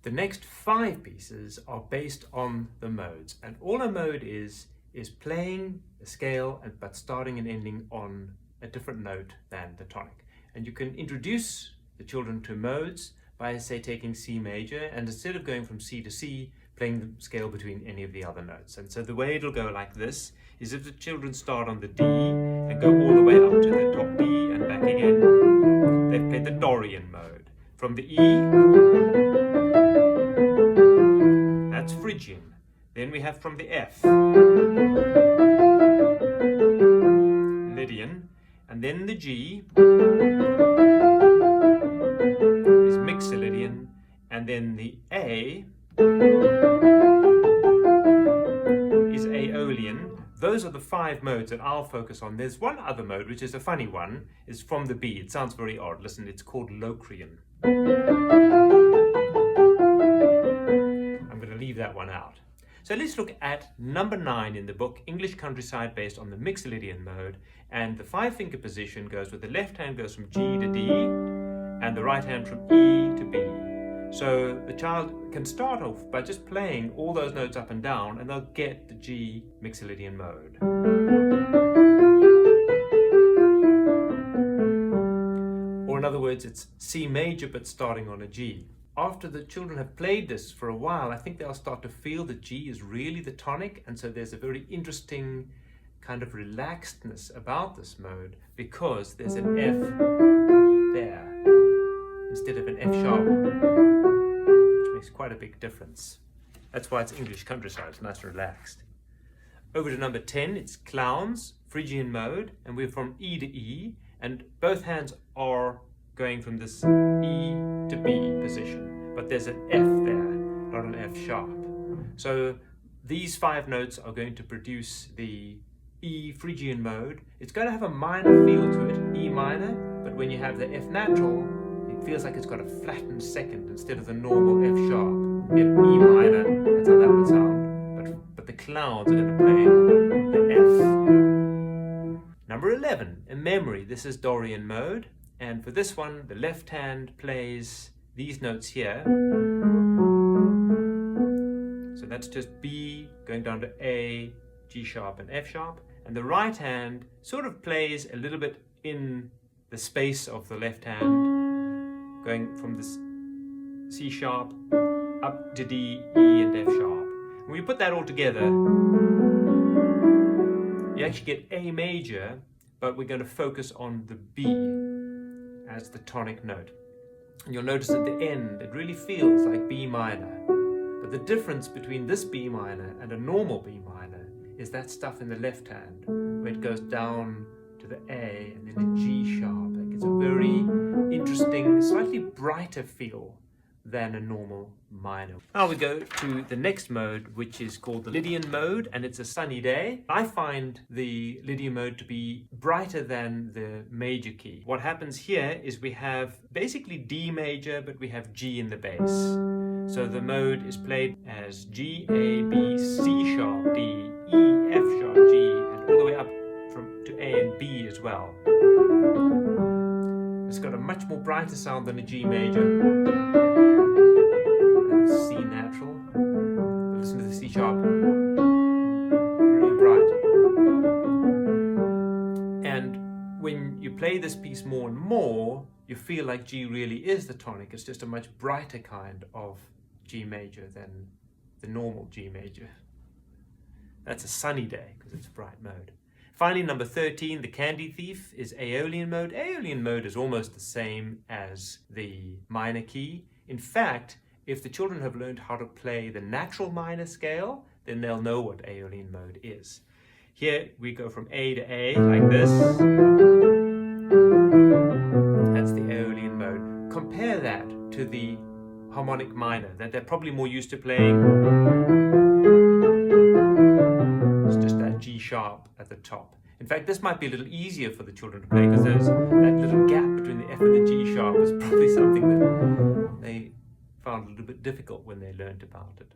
The next 5 pieces are based on the modes, and all a mode is playing a scale but starting and ending on a different note than the tonic. And you can introduce the children to modes by, say, taking C major, and instead of going from C to C, playing the scale between any of the other notes. And so the way it'll go like this is if the children start on the D and go all the way up to the top D and back again, they've played the Dorian mode. From the E, that's Phrygian. Then we have from the F, Lydian, and then the G is Mixolydian, and then the A is Aeolian. Those are the 5 modes that I'll focus on. There's one other mode, which is a funny one, is from the B. It sounds very odd. Listen, it's called Locrian. I'm going to leave that one out. So let's look at number 9 in the book, English Countryside, based on the Mixolydian mode. And the 5-finger position goes with the left hand goes from G to D, and the right hand from E to B. So the child can start off by just playing all those notes up and down, and they'll get the G Mixolydian mode. Or in other words, it's C major but starting on a G. After the children have played this for a while, I think they'll start to feel that G is really the tonic, and so there's a very interesting kind of relaxedness about this mode because there's an F there instead of an F sharp, which makes quite a big difference. That's why it's English Countryside, it's nice and relaxed. Over to number 10, it's Clowns, Phrygian mode, and we're from E to E, and both hands are going from this E to B position, but there's an F there, not an F sharp. So these 5 notes are going to produce the E Phrygian mode. It's going to have a minor feel to it, E minor, but when you have the F natural, it feels like it's got a flattened second instead of the normal F sharp. You get E minor, that's how that would sound, but the Clowns are going to play the F. Number 11, in memory, this is Dorian mode, and for this one, the left hand plays these notes here. So that's just B going down to A, G sharp and F sharp, and the right hand sort of plays a little bit in the space of the left hand, going from this C sharp up to D, E and F sharp. When we put that all together, you actually get A major, but we're going to focus on the B as the tonic note. And you'll notice at the end, it really feels like B minor. But the difference between this B minor and a normal B minor is that stuff in the left hand, where it goes down to the A and then the G sharp. It gets a very interesting, slightly brighter feel than a normal minor. Now we go to the next mode, which is called the Lydian mode, and it's a sunny day. I find the Lydian mode to be brighter than the major key. What happens here is we have basically D major, but we have G in the bass. So the mode is played as G, A, B, C sharp, D, E, F sharp, G, and all the way up to A and B as well. It's got a much more brighter sound than a G major. C natural. But listen to the C sharp. Really bright. And when you play this piece more and more, you feel like G really is the tonic. It's just a much brighter kind of G major than the normal G major. That's a sunny day because it's a bright mode. Finally, number 13, the Candy Thief, is Aeolian mode. Aeolian mode is almost the same as the minor key. In fact, if the children have learned how to play the natural minor scale, then they'll know what Aeolian mode is. Here we go from A to A like this. That's the Aeolian mode. Compare that to the harmonic minor that they're probably more used to playing. It's just that G sharp at the top. In fact, this might be a little easier for the children to play because there's that little gap between the F and the G sharp is probably something that they found a little bit difficult when they learned about it.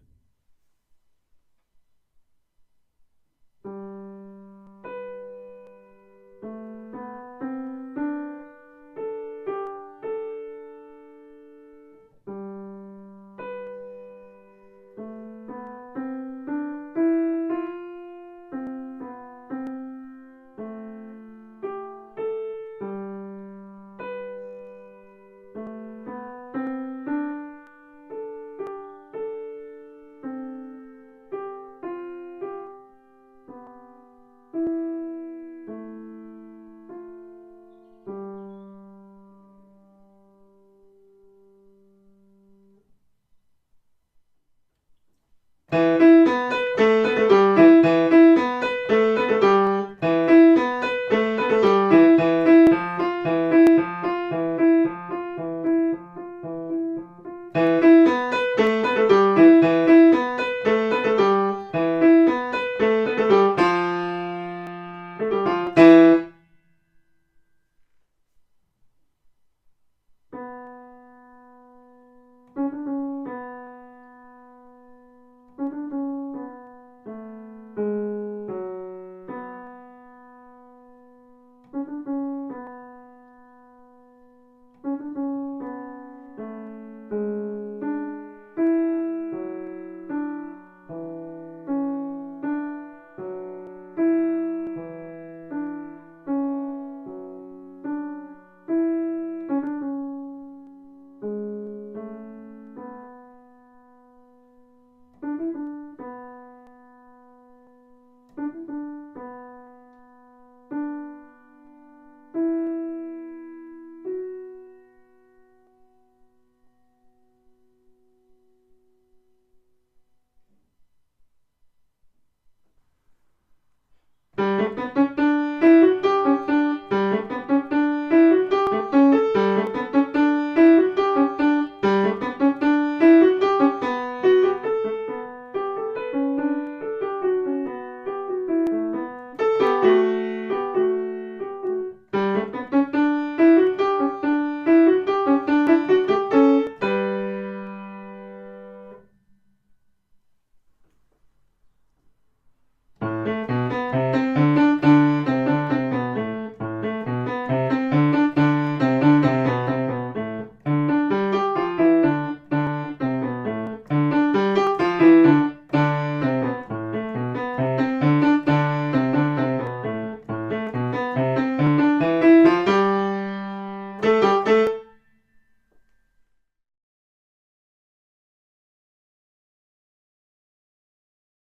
Thank you.